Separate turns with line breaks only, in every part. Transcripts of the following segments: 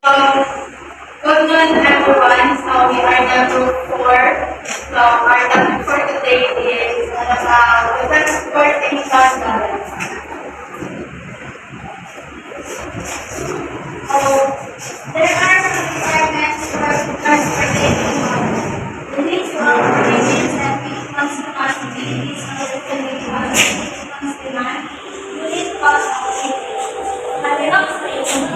Good morning, everyone. So we are the group 4. So our topic for today is about the transportation balance. So there are some requirements for transportation balance. The next one is that each one's capacity, each one's destination, each one's demand, unit cost of shipping. At the next stage,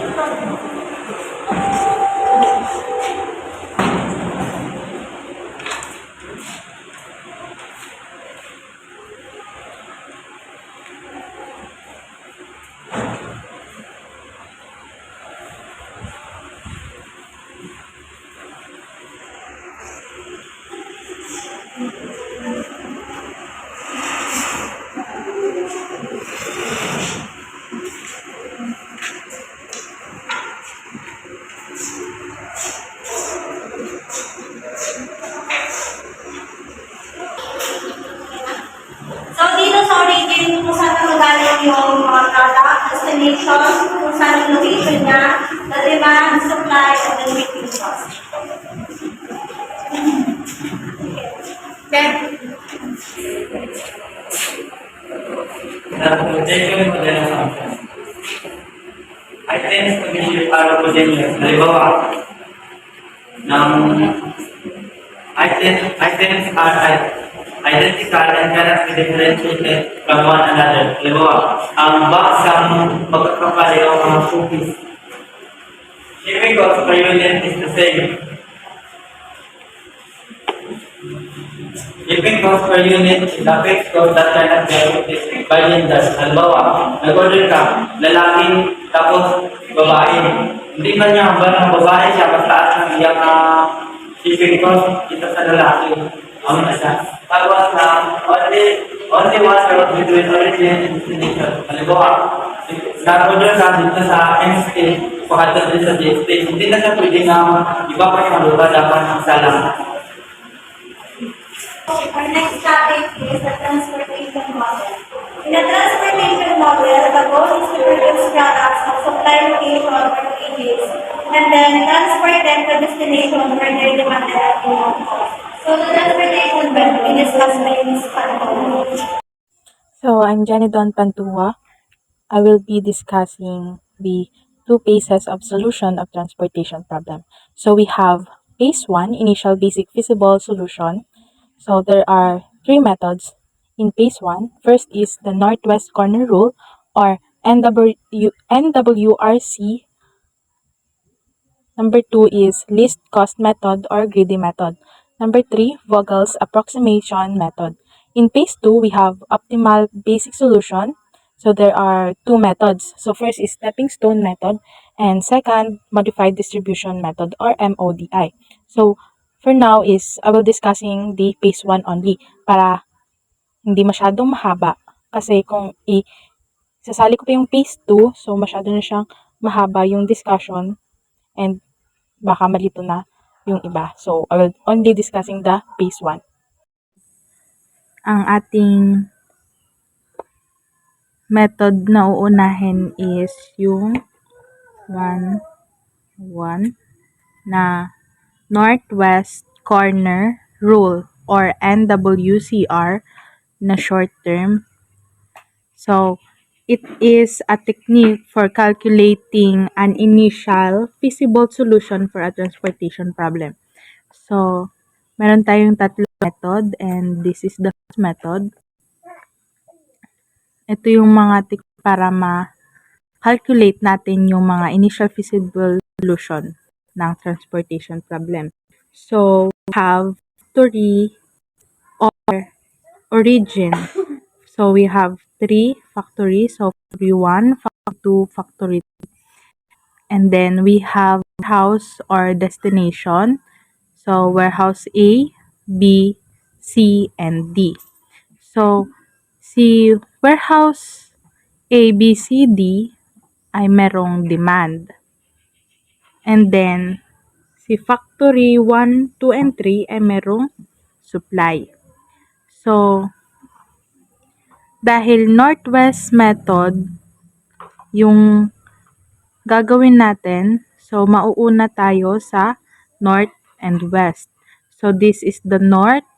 so, dito sa origin, kung saan nanggaling yung mga product, destination, kung saan yung location niya, the demand, supply, and the shipping cost. Then,
Genuine model assumption. Items pag-isip para homogeneous. Halimbawa, ng items are identical and cannot be differentiated from one another. Halimbawa, ang box ang magkakapareho ang mga cookies. Shipping cost per unit is the same. Shipping cost per unit is the fixed cost that cannot be affected by vendors. Halimbawa, nag-order ka, lalaki, tapos babae. Hindi man niya ba ng babae siya, mataas ng iyang shipping cost kita sa lalaki. Ano na siya? Tapos only one road between origin and destination. Halimbawa, nag-order ka dito sa MST, pagkatapos din sa DST. Hindi na siya pwede na iba pa yung malupa, dapat isa lang.
our next topic is the transportation model. In the transportation model, the goal is to produce products of supply location or locations, and then transport them to destination where they're demanded at minimum cost. So the transportation will be discussed by Ms. Panto.
So, I'm Janidon Pantua. I will be discussing the two phases of solution of transportation problem. So, we have phase 1, initial basic feasible solution. So, there are three methods in phase 1. First is the Northwest Corner Rule or NWRC. Number 2 is least cost method or greedy method. Number 3, Vogel's approximation method. In phase 2, we have optimal basic solution. So there are two methods. So first is stepping stone method and second, modified distribution method or MODI. So for now is I will discussing the phase 1 only para hindi masyadong mahaba. Kasi kung sasali ko pa yung phase 2, so masyado na siyang mahaba yung discussion and baka malito na yung iba. So, I will only discussing the phase 1. Ang ating method na uunahin is yung 1 na Northwest Corner Rule or NWCR na short term. So, it is a technique for calculating an initial feasible solution for a transportation problem. So, meron tayong tatlong method and this is the first method. Ito yung mga technique para ma-calculate natin yung mga initial feasible solution ng transportation problem. So, we have factory or origin. So, we have three factories. So, factory 1, factory 2, factory 3. And then, we have warehouse or destination. So, warehouse A, B, C, and D. So, si warehouse A, B, C, D ay merong demand. And then, si factory 1, 2, and 3 ay merong supply. So, dahil Northwest method yung gagawin natin, So, mauuna tayo sa north and west. So, this is the north,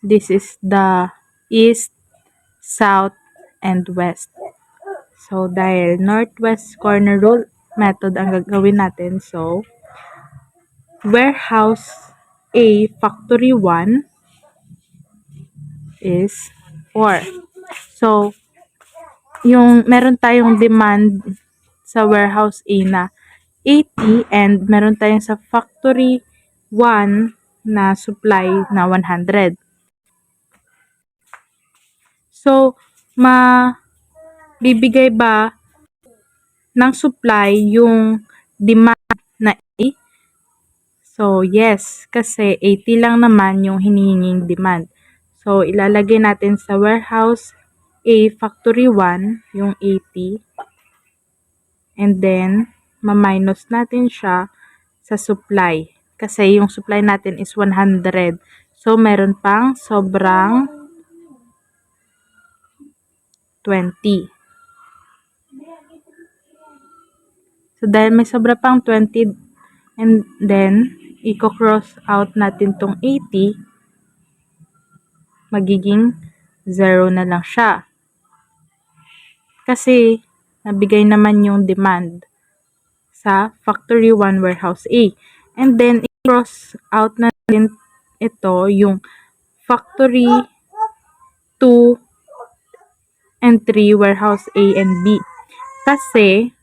this is the east, south, and west. So, dahil northwest corner rule method ang gagawin natin, so, warehouse A factory 1 is 4. So, yung meron tayong demand sa warehouse A na 80 and meron tayong sa factory 1 na supply na 100. So, bibigay ba ng supply yung demand na A? So, yes, kasi 80 lang naman yung hinihinging demand. So, ilalagay natin sa warehouse A factory 1 yung 80. And then, ma-minus natin siya sa supply. Kasi yung supply natin is 100. So, meron pang sobrang 20. So, dahil may sobra pang 20, and then, i-cross out natin tong 80, magiging 0 na lang siya. Kasi, nabigay naman yung demand sa factory 1 warehouse A. And then, i-cross out natin ito yung factory 2 and 3 warehouse A and B. Kasi,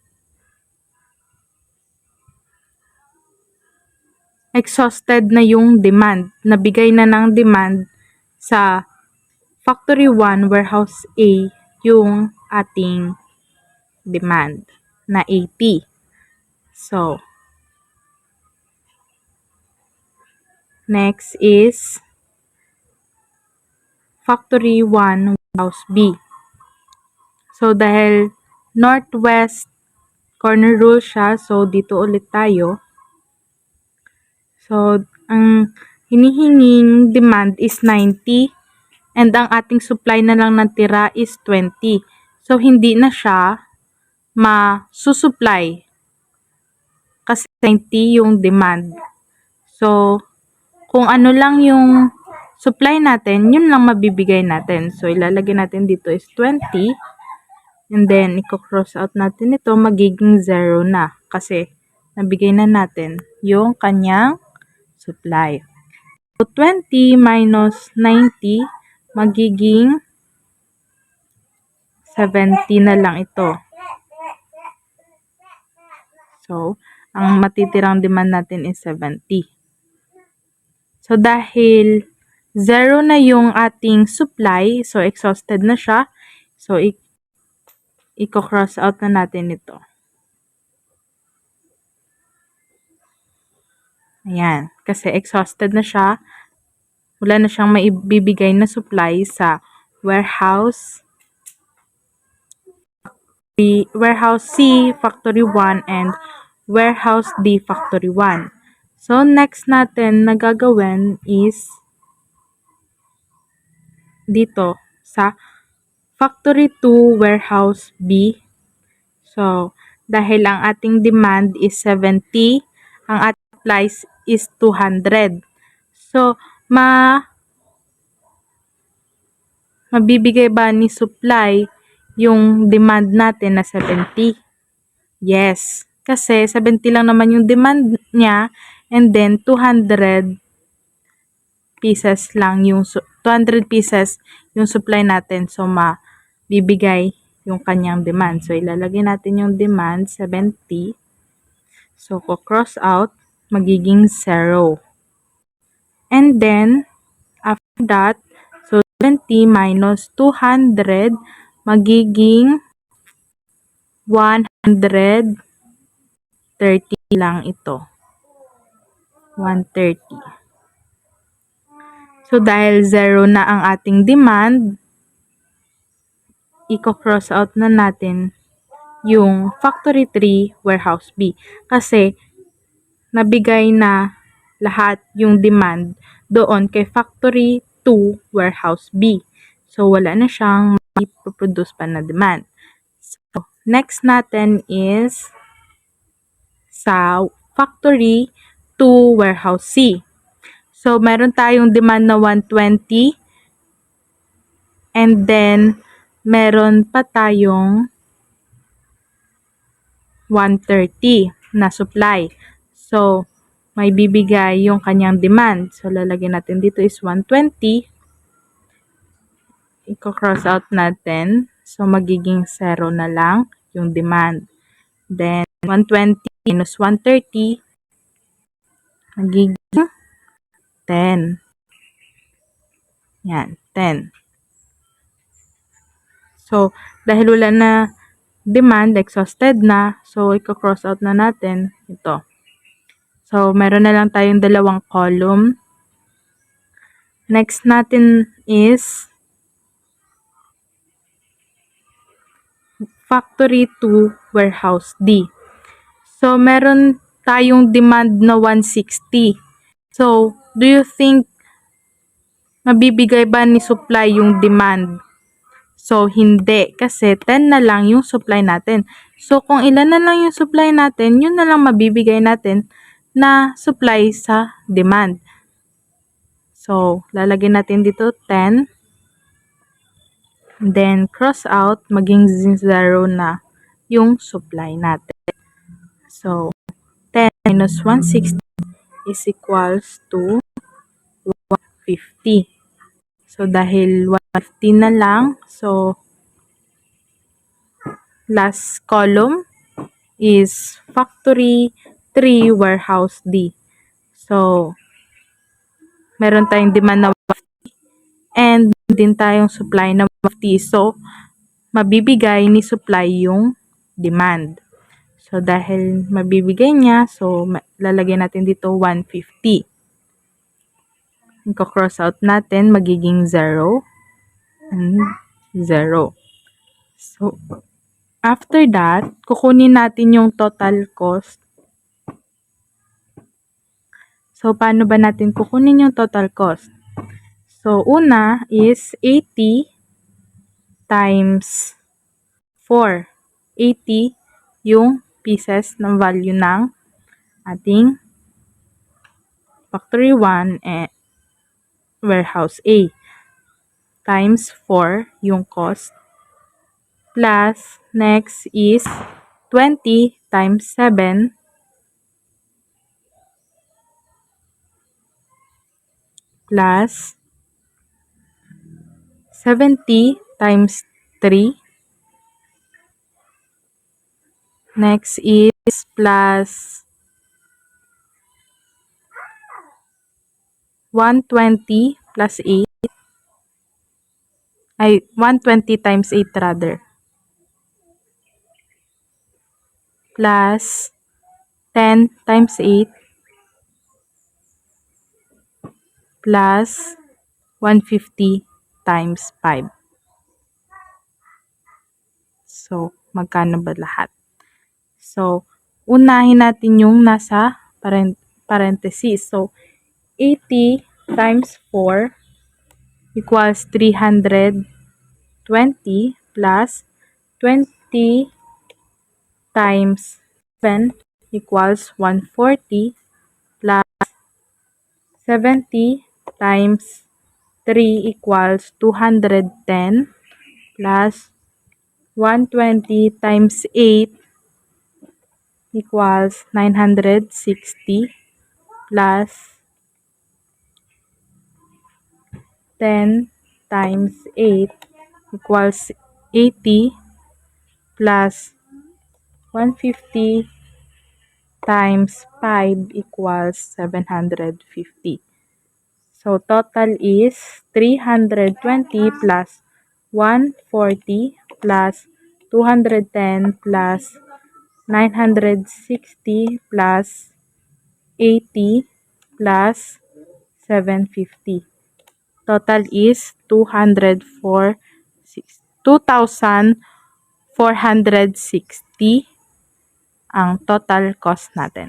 exhausted na yung demand. Nabigay na ng demand sa factory 1 warehouse A yung ating demand na 80. So, next is factory 1 warehouse B. So, dahil northwest corner rule siya, so dito ulit tayo. So, ang hinihinging demand is 90 and ang ating supply na lang natira is 20. So, hindi na siya masusupply kasi 90 yung demand. So, kung ano lang yung supply natin, yun lang mabibigay natin. So, ilalagay natin dito is 20 and then, i-cross out natin ito, magiging 0 na kasi nabigay na natin yung kanyang supply. So, 20 minus 90, magiging 70 na lang ito. So, ang matitirang demand natin is 70. So, dahil 0 na yung ating supply, so exhausted na siya, so i-cross out na natin ito. Ayan, kasi exhausted na siya, wala na siyang maibibigay na supply sa warehouse C factory 1 and warehouse D factory 1. So, next natin na gagawin is dito sa factory 2 warehouse B. So, dahil ang ating demand is 70, ang ating supplies is 200. So, mabibigay ba ni supply yung demand natin na 70? Yes. Kasi 70 lang naman yung demand niya and then 200 pieces lang yung 200 pieces yung supply natin. So, mabibigay yung kanyang demand. So, ilalagay natin yung demand 70. So, cross out, magiging 0. And then, after that, so 70 minus 200, magiging 130 lang ito. 130. So, dahil 0 na ang ating demand, i-cross out na natin yung factory 3 warehouse B. Kasi, nabigay na lahat yung demand doon kay factory 2 warehouse B. So, wala na siyang mai-produce pa na demand. So, next natin is sa factory to warehouse C. So, meron tayong demand na 120 and then meron pa tayong 130 na supply. So, may bibigay yung kanyang demand. So, lalagyan natin dito is 120. Iko-cross out natin. So, magiging 0 na lang yung demand. Then, 120 minus 130 magiging 10. Yan, 10. So, dahil wala na demand, exhausted na, so, iko-cross out na natin ito. So, meron na lang tayong dalawang column. Next natin is factory to warehouse D. So, meron tayong demand na 160. So, do you think mabibigay ba ni supply yung demand? So, hindi. Kasi 10 na lang yung supply natin. So, kung ilan na lang yung supply natin, yun na lang mabibigay natin na supply sa demand. So, lalagyan natin dito 10. Then, cross out, maging 0 na yung supply natin. So, 10 minus 160 is equals to 150. So, dahil 150 na lang, so, last column is factory 3 warehouse D. So, meron tayong demand na 150 and din tayong supply na 150. So, mabibigay ni supply yung demand. So, dahil mabibigay niya, so, lalagyan natin dito 150. Iko-cross out natin, magiging 0 and 0. So, after that, kukunin natin yung total cost. So, paano ba natin kukunin yung total cost? So, una is 80 times 4. 80 yung pieces ng value ng ating factory 1 and warehouse A times 4 yung cost plus next is 20 times 7 plus 70 times 3 next is plus 120 plus 8 ay 120 times 8 rather plus 10 times 8 plus 150 times 5. So, magkano ba lahat? So, unahin natin yung nasa parenthesis. So, 80 times 4 equals 320 plus 20 times 7 equals 140 plus 70 times 3 equals 210 plus 120 times 8 equals 960 plus 10 times 8 equals 80 plus 150 times 5 equals 750. So, total is 320 plus 140 plus 210 plus 960 plus 80 plus 750. Total is 2,460 ang total cost natin.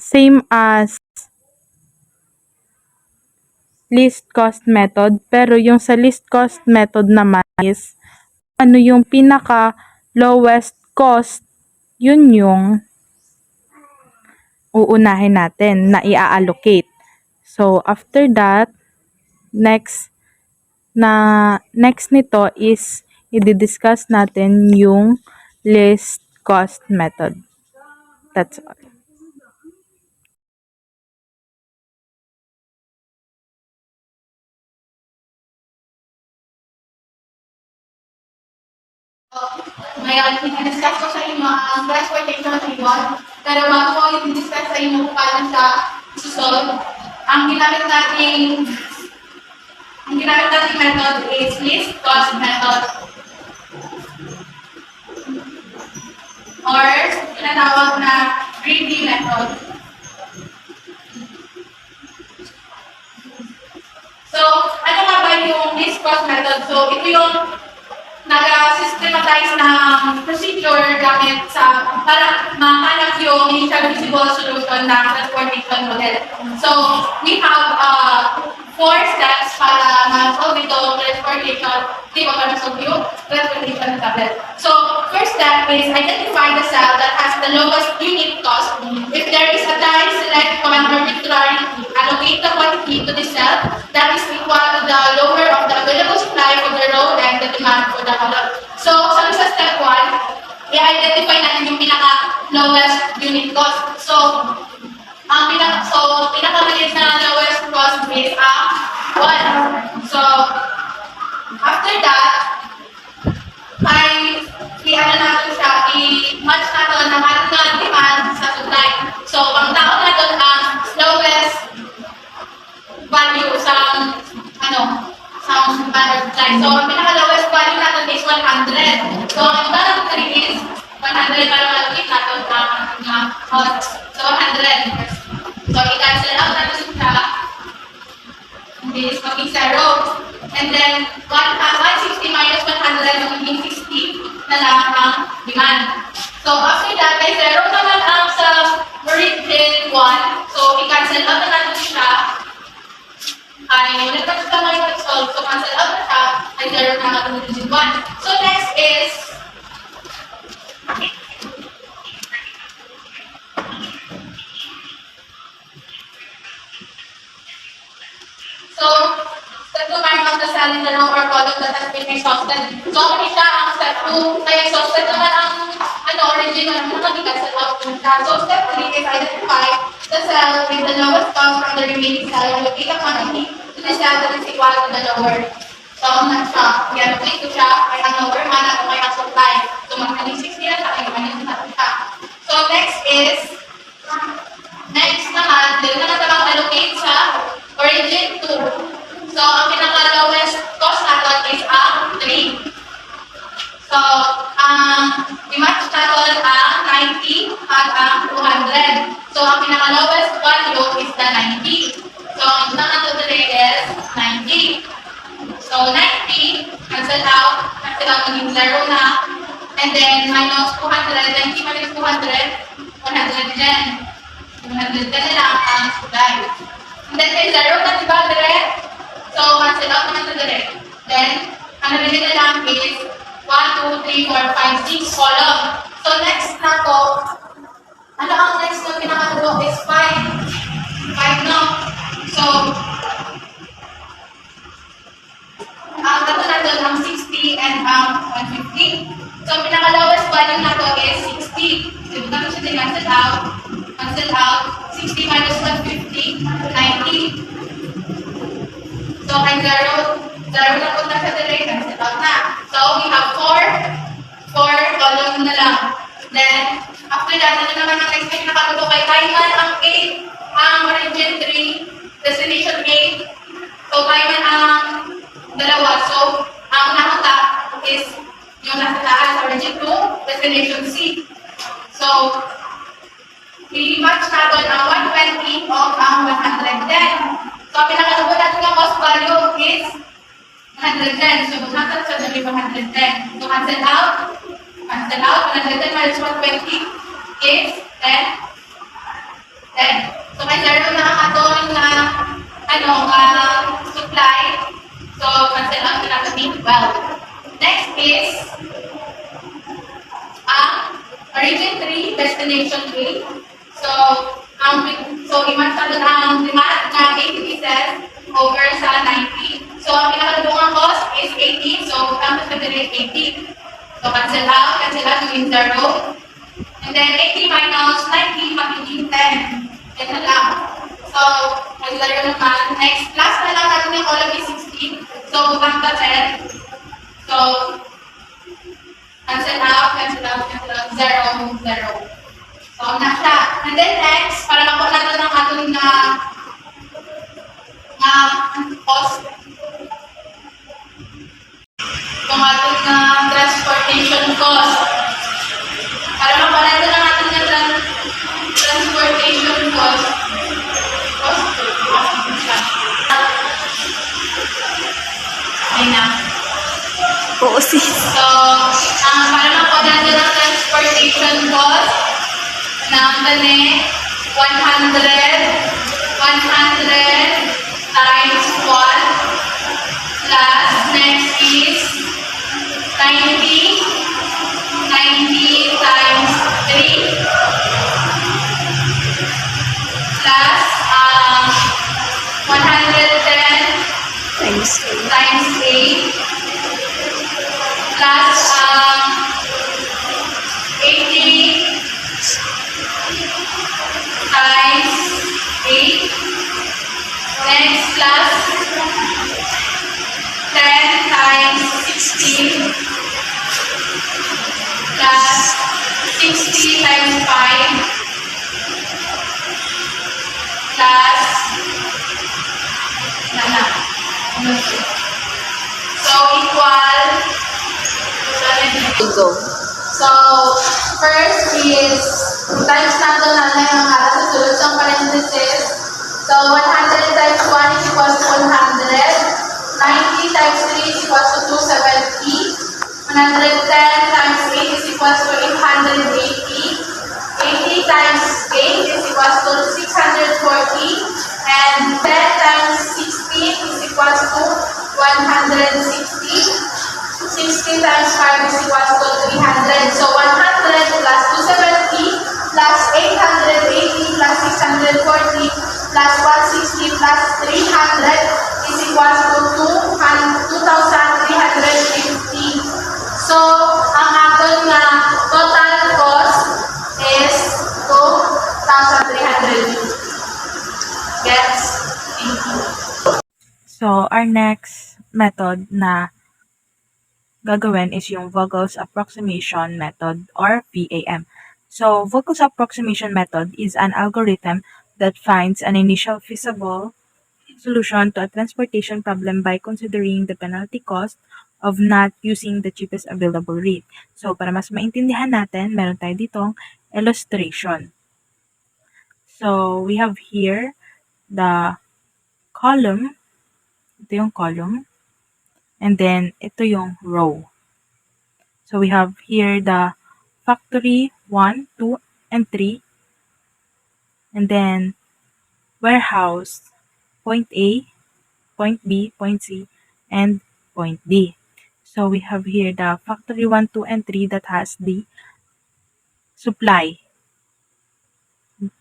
Same as least cost method, pero yung sa least cost method naman is ano yung pinaka lowest cost, yun yung uunahin natin na i-allocate. So, after that, next nito is i-discuss natin yung least cost method. That's all.
Ngayon, i-discuss ko sa inyo ang transportation table. Pero bago ko i-discuss sa inyo kung paano siya susolve, ang ginamit nating method is least cost method. Or tinatawag na greedy method. So, ano nga ba yung least cost method? So, ito yung nag-systematize ng procedure gamit para mahanap yung initial feasible solution ng transportation model. So, we have 4 steps para ma-solve itong transportation problem. So, first step is identify the cell that has the lowest unit cost. If there is a die, select one arbitrarily, allocate the quantity to the cell that is equal to the lower of the available supply for the row and the demand for the color. So, sa step 1, i-identify natin yung pinaka-lowest unit cost. So, pinaka-maliit na lowest cost is 1. So, after that, i-match natin ang ating demand sa supply. So, ang tao natin ang lowest value sa standard supply. So, ang pinaka-lowest value natin is 100. So, ang tanong 3 is 100 para malukit natin ang cost. So, 100. So, i-cancel out natin siya. This maging 0. And then, 160 minus 100 magiging 60 na lang ang demand. So, after that, may 0 naman ang sa origin 1. So, i-cancel out na natin siya. Ay, nagkakita mo yung solve. So, cancel out na siya. Ay, 0 na ang origin 1. So, next is step 2 mark of the cell in the row or column that has been exhausted. So, kung siya ang step 2, kaya exhausted naman ang origin ng cancel out siya. So, step 3 is identify the cell with the lowest cost from the remaining cell and locate the quantity to the cell that is equal to the lower. So, i-allocate ko siya ay ang lower hanap kung may ang supply. So, magiging 60 na siya, ay magiging natin siya. So, next naman, dito naman tabang allocate sa origin 2. So, ang pinaka-lowest cost natin is ang 3. So, i-match natin ang 90 at ang 200. So, ang pinaka-lowest value is the 90. So, ang natin today is 90. So, 90, cancel out maging 0 na. And then, minus 200, 90 minus 200, 110. 110 na lang ang supply. And then, may 0 na diba direct? So, cancel out naman ito direct. Then, ang nabili na lang is 1, 2, 3, 4, 5, 6 column. So, next na to, ano ang next na pinakatulo is 5. 5 no? So, ang ito na to ang 60 and ang 150. So, pinaka-lowest value na to is 60. So, ito na siya din cancel out. Cancel out. 60 minus 150, 90. So, kay 0 na po na siya direct, cancel out na. So, we have 4 column na lang. Then, after that, ano naman ang next na nakatuto kay Taiwan ang 8, ang origin 3, destination 8. So, Taiwan ang dalawa. So, ang nakata is yung nasa taas, origin 2, destination C. So, i-match natin ang 120 o ang 110. So, pinakalubo natin ang cost value is 110. So, natin sa dali 110. So, cancel out. 110 minus 120 is 10. So, may 0 na ang aton na supply. So, cancel out na natin 12. Next is origin 3, destination 3. So, i-match ang primat na 80 pieces over sa 90. So, ang pinakadungang cost is 80. So, come to calculate 80. So, cancel out, gawin 0. And then 80 minus 90, magiging 10. Yan na lang. So, mag-0 naman. Next, plus na lang natin yung column is 16. So, utang ka 10. So, cancel out, 0, 0. So, na siya. And then next, para makuha natin ang ating na cost. Yung ating transportation cost. Para makuha natin ang ating na transportation cost. Okay na.
Oo, sis.
So, para makuha natin ang transportation cost, natin 100 times 1 plus next is 90 times 3 plus 110
Times
times 8 plus 80 times 8. Next plus 10 times 16 plus 60 times 5 plus so equal
go.
so first is times natin yung harap sa sulod sa parenthesis. So 100 times 1 is equals to 100. 90 times 3 is equals to 270. 110 times 8 is equals to 880. 80 times 8 is equals to 640. And 10 times 16 is equals to 160. 60 times 5 is equals to 300. So 100 plus 270 plus 880 plus 640 plus 160 plus 300 is equals to 2,350. So, ang ating total cost is 2,350. Gets? Thank you.
So, our next method na gagawin is yung Vogel's approximation method or VAM. So, Vogel's approximation method is an algorithm that finds an initial feasible solution to a transportation problem by considering the penalty cost of not using the cheapest available rate. So, para mas maintindihan natin, meron tayo ditong illustration. So, we have here the column. Ito yung column. And then, ito yung row. So, we have here the factory 1, 2, and 3. And then, warehouse, point A, point B, point C, and point D. So, we have here the factory 1, 2, and 3 that has the supply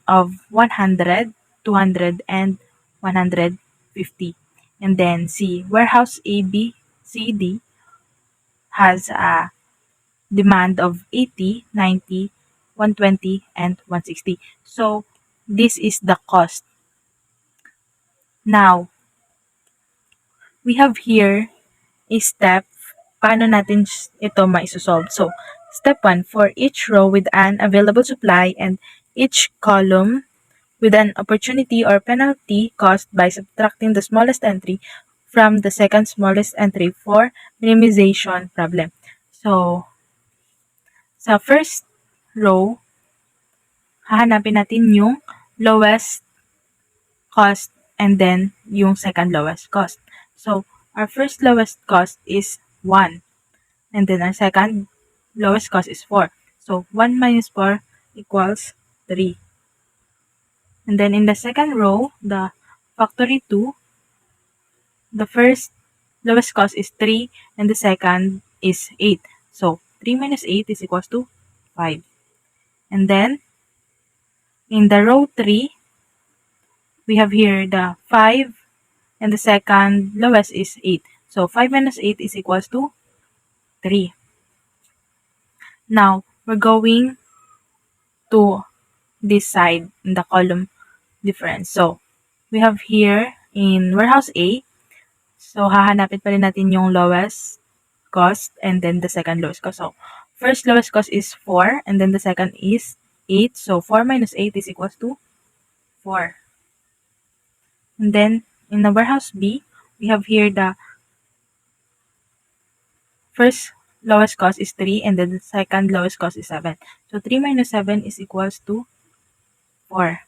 of 100, 200, and 150. And then C, warehouse A, B, C, D has a demand of 80, 90, 120, and 160. So, this is the cost. Now, we have here a step paano natin ito maisosolve. So, step 1, for each row with an available supply and each column with an opportunity or penalty cost by subtracting the smallest entry from the second smallest entry for minimization problem. So, sa first row, hahanapin natin yung lowest cost and then yung second lowest cost. So, our first lowest cost is 1. And then our second lowest cost is 4. So, 1 minus 4 equals 3. And then in the second row, the factory 2, the first lowest cost is 3 and the second is 8. So 3 minus 8 is equals to 5. And then in the row 3, we have here the 5 and the second lowest is 8. So 5 minus 8 is equals to 3. Now, we're going to this side in the column difference. So, we have here in warehouse A, so hahanapin pa rin natin yung lowest cost and then the second lowest cost. So, first lowest cost is 4 and then the second is 8. So, 4 minus 8 is equals to 4. And then, in the warehouse B, we have here the first lowest cost is 3 and then the second lowest cost is 7. So, 3 minus 7 is equals to 4.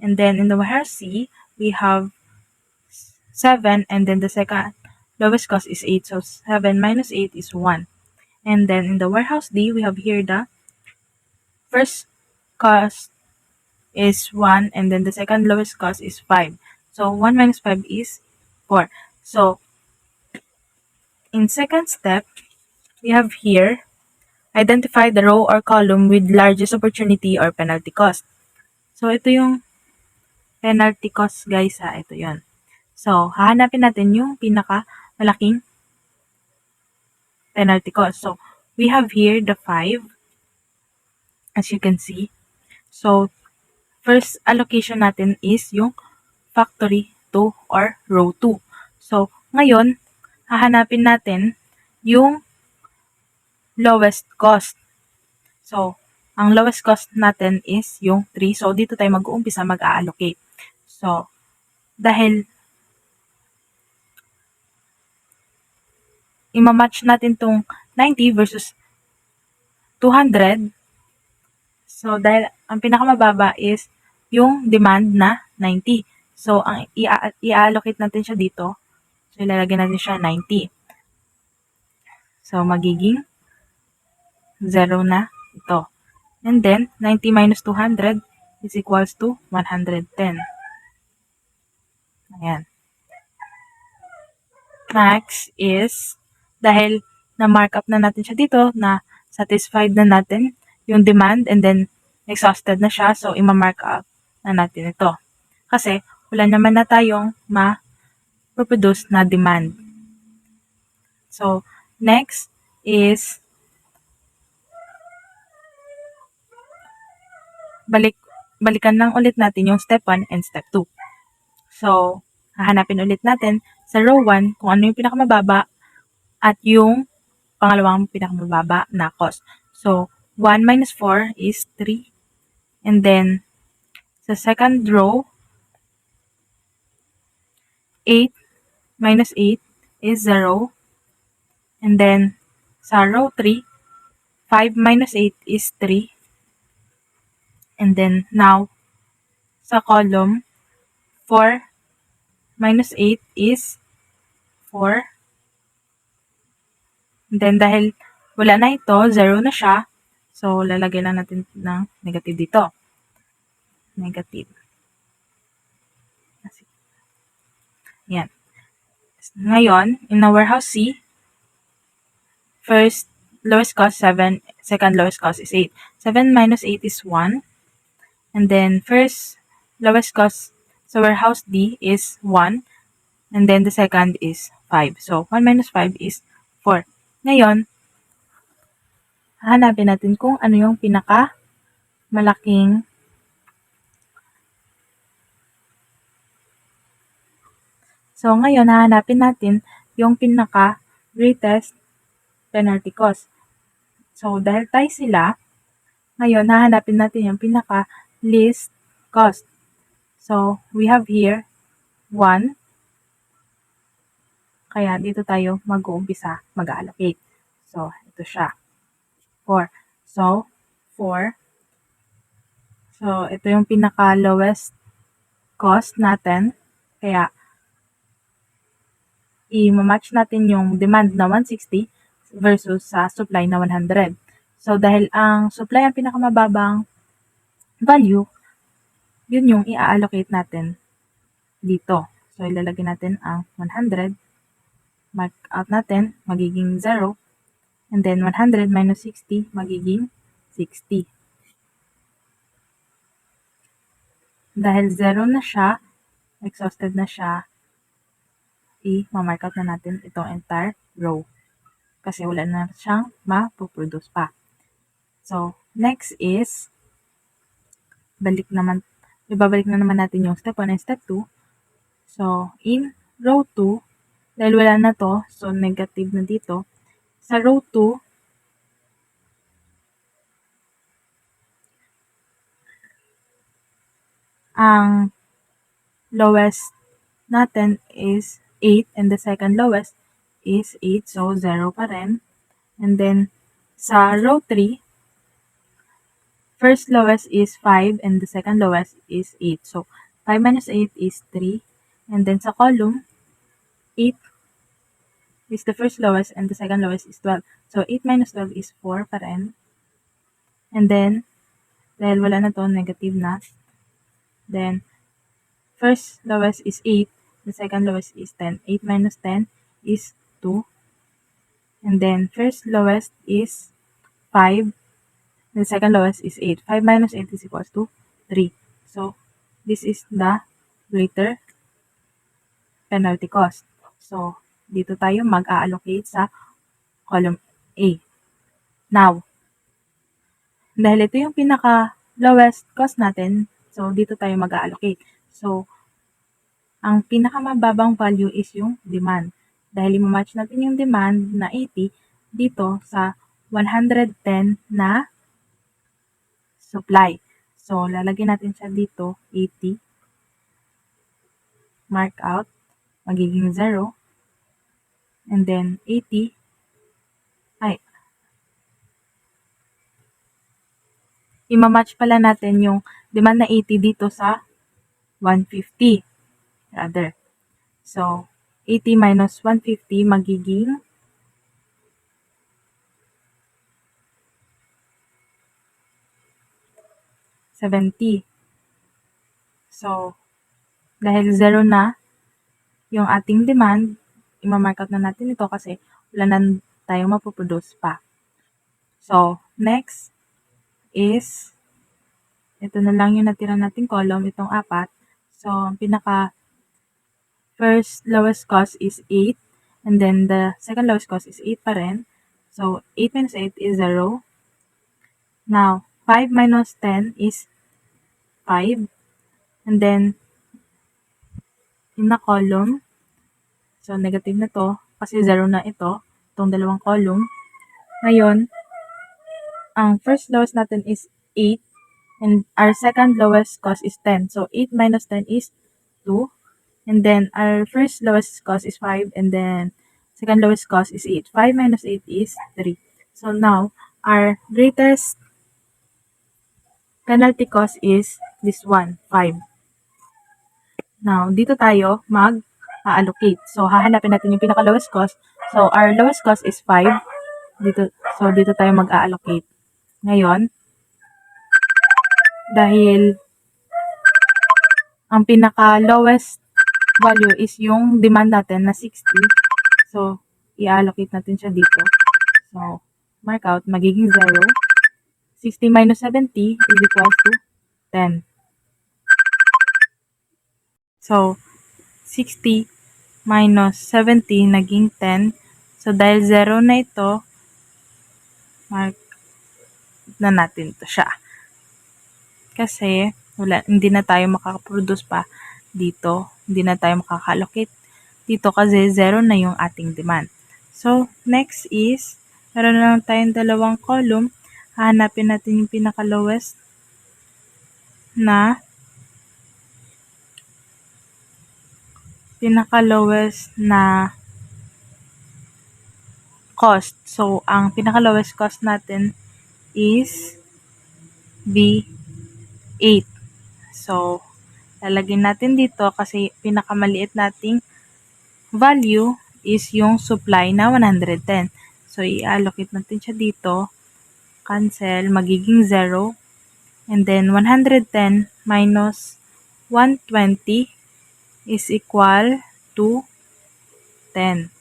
And then in the warehouse C, we have 7 and then the second lowest cost is 8. So 7 minus 8 is 1. And then in the warehouse D, we have here the first cost is 1 and then the second lowest cost is 5. So 1 minus 5 is 4. So in second step, we have here identify the row or column with largest opportunity or penalty cost. So ito yung penalty cost guys ha, ito yon. So, hahanapin natin yung pinaka-malaking penalty cost. So, we have here the 5, as you can see. So, first allocation natin is yung factory 2 or row 2. So, ngayon, hahanapin natin yung lowest cost. So, ang lowest cost natin is yung 3. So, dito tayo mag-uumpisa mag-allocate. So, dahil imamatch natin tong 90 versus 200. So, dahil ang pinakamababa is yung demand na 90. So, ang i-allocate natin siya dito. So, ilalagay natin siya 90. So, magiging 0 na ito. And then, 90 minus 200 is equals to 110. Ayan. Max is dahil na-mark up na natin siya dito, na satisfied na natin yung demand and then exhausted na siya. So, ima-mark up na natin ito. Kasi, wala naman na tayong ma-produce na demand. So, next is balikan lang ulit natin yung step 1 and step 2. So, hahanapin ulit natin sa row 1 kung ano yung pinakamababa at yung pangalawang pinakamababa na cost. So, 1 minus 4 is 3. And then, sa second row, 8 minus 8 is 0. And then, sa row 3, 5 minus 8 is 3. And then, now, sa column, 4 minus 8 is 4. And then, dahil wala na ito, 0 na siya. So, lalagay lang natin ng negative dito. Negative. Yan. Ngayon, in the warehouse C, first lowest cost 7, second lowest cost is 8. 7 minus 8 is 1. And then, first lowest cost sa warehouse D is 1. And then, the second is 5. So, 1 minus 5 is 4. Ngayon, hahanapin natin kung ano yung pinaka-malaking So, ngayon, hahanapin natin yung pinaka-greatest penalty cost. So, dahil tayo sila, ngayon, hahanapin natin yung pinaka-least cost. So, we have here 1. Kaya, dito tayo mag-uumpisa, mag-allocate. So, ito siya. 4. So, 4. So, ito yung pinaka-lowest cost natin. Kaya, i-match natin yung demand na 160 versus sa supply na 100. So, dahil ang supply ang pinakamababang value, yun yung i-allocate natin dito. So, ilalagay natin ang 100. Mark out natin, magiging 0. And then 100 minus 60 magiging 60. Dahil 0 na siya, exhausted na siya, i-mark out na natin itong entire row. Kasi wala na siyang mapuproduce pa. So, next is, ibabalik na naman natin yung step 1 and step 2. So, in row 2, dahil wala na to, so negative na dito. Sa row 2, ang lowest natin is 8 and the second lowest is 8, so 0 pa rin. And then, sa row 3, first lowest is 5 and the second lowest is 8. So, 5 minus 8 is 3. And then sa column, 8 is the first lowest and the second lowest is 12. So, 8 minus 12 is 4 pa rin. And then, dahil wala na to, negative na. Then, first lowest is 8. The second lowest is 10. 8 minus 10 is 2. And then, first lowest is 5. The second lowest is 8. 5 minus 8 is equals to 3. So, this is the greater penalty cost. So, dito tayo mag-allocate sa column A. Now, dahil ito yung pinaka-lowest cost natin, so dito tayo mag-allocate. So, ang pinakamababang value is yung demand. Dahil i-match natin yung demand na 80 dito sa 110 na supply. So, lalagyan natin siya dito, 80. Mark out, magiging 0. And then, 80. Ima-match pala natin yung demand na 80 dito sa 150. Rather. So, 80 minus 150 magiging 70. So, dahil 0 na yung ating demand, ima-mark out na natin ito kasi wala na tayong mapuproduce pa. So, next is, ito na lang yung natira nating column, itong 4. So, ang pinaka first lowest cost is 8. And then, the second lowest cost is 8 pa rin. So, 8 minus 8 is 0. Now, 5 minus 10 is 5. And then, in the column, so, negative na to, kasi 0 na ito, itong dalawang column. Ngayon, ang first lowest natin is 8. And our second lowest cost is 10. So, 8 minus 10 is 2. And then, our first lowest cost is 5. And then, second lowest cost is 8. 5 minus 8 is 3. So, now, our greatest penalty cost is this one, 5. Now, dito tayo mag-allocate. So, hahanapin natin yung pinaka-lowest cost. So, our lowest cost is 5. Dito tayo mag-allocate. Ngayon, dahil ang pinaka-lowest value is yung demand natin na 60. So, i-allocate natin siya dito. So, mark out, magiging 0. 60 minus 70 is equals to 10. So, 60 minus 70 naging 10. So, dahil 0 na ito, mark na natin to siya. Kasi, hindi na tayo makakaproduce pa dito. Hindi na tayo makaka-allocate dito kasi 0 na yung ating demand. So, next is, meron na lang tayong dalawang column. Hahanapin natin yung pinaka-lowest na cost. So, ang pinaka-lowest cost natin is B8. So, lalagyan natin dito kasi pinakamaliit nating value is yung supply na 110. So, i-allocate natin siya dito. Cancel, magiging 0. And then, 110 minus 120 is equal to 10.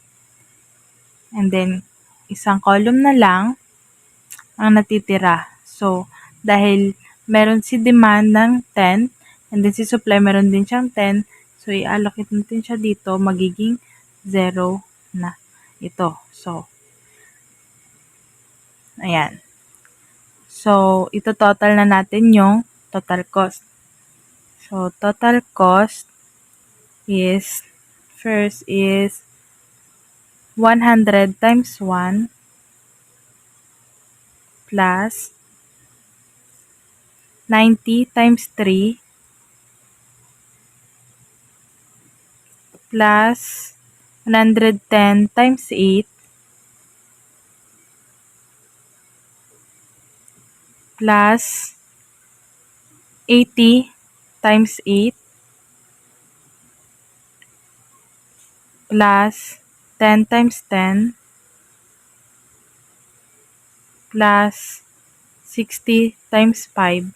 And then, isang column na lang ang natitira. So, dahil meron si demand ng 10, and then si supply meron din siyang 10, so i-allocate natin siya dito, magiging 0 na ito. So, ayan. So, ito total na natin yung total cost. So, total cost is, first is 100 times 1 plus 90 times 3 plus 110 times 8 plus 80 times 8 plus 10 times 10 plus 60 times 5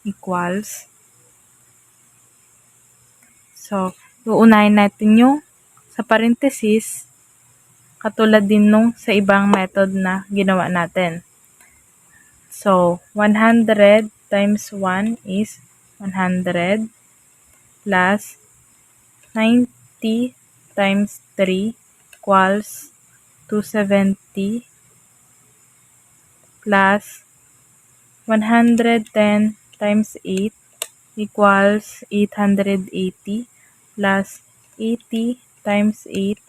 equals. So, uunahin natin yung sa parenthesis, katulad din nung sa ibang method na ginawa natin. So, 100 times 1 is 100 plus 90 times 3 equals 270 plus 110 times 8 equals 880 plus 80 times 8,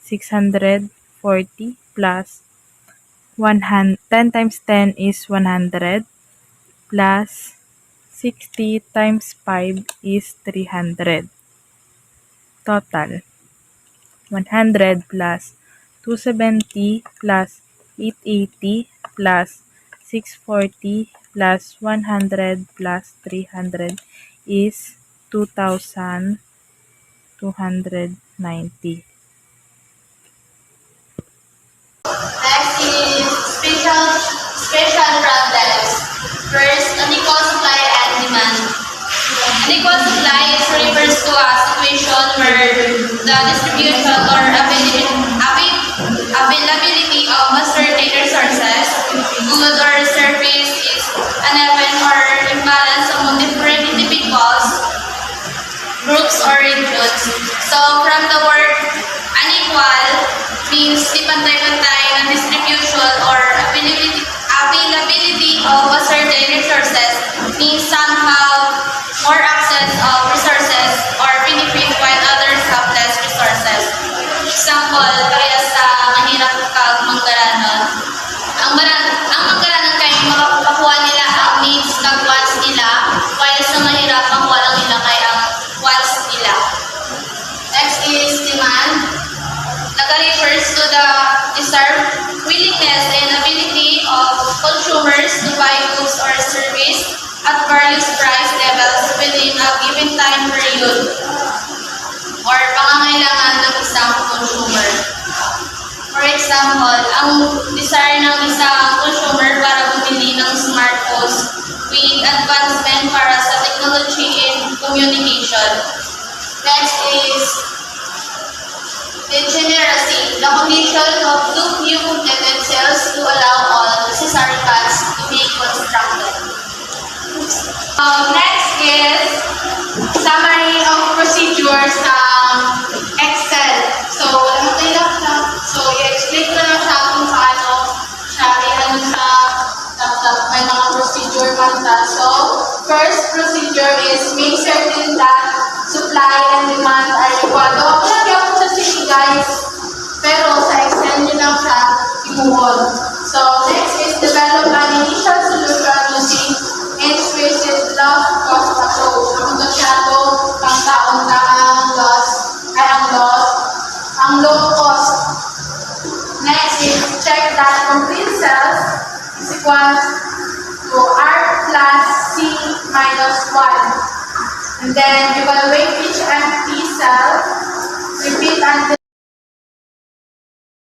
640 plus 10 times 10 is 100 plus 60 times 5 is 300. Total 100 plus 270 plus 880 plus 640 plus 100 plus 300 is 2,290.
Next is special problems. First, unequal supply and demand. Unequal supply refers to a situation where the distribution or availability of a certain resources, good or service is uneven or imbalance among different individuals, groups, or regions. So, from the word unequal means di pantay-pantay na distribution or availability of a certain resources means somehow more access of resources or benefit while others have less resources. Example, kaya sa mahirap kag manggaranon. Ang manggaranon kay makakuha nila ang needs kag wants nila while sa mahirap makuha lang nila kay ang wants nila. Next is demand. Refers to the desire, willingness, and ability of consumers to buy goods or service at various price levels within a given time period or pangangailangan ng isang consumer. For example, ang desire ng isang consumer para bumili ng smartphones with advancement para sa technology and communication. Next is degeneracy, the condition of too few completed cells to allow all necessary parts to be constructed. Next is summary of procedures ng Excel. So, i-explain ko lang siya kung paano siya i-ano sa laptop. May mga procedure man siya. So, first procedure is make certain that supply and demand are equal. Guys, pero sa Excel nyo lang siya imuhon. So, next is develop an initial solution using explicit loss cost approach. Ang masyado pang taon na ang low cost. Next is check that complete cells is equal to R plus C minus 1. And then evaluate each empty cell. Repeat until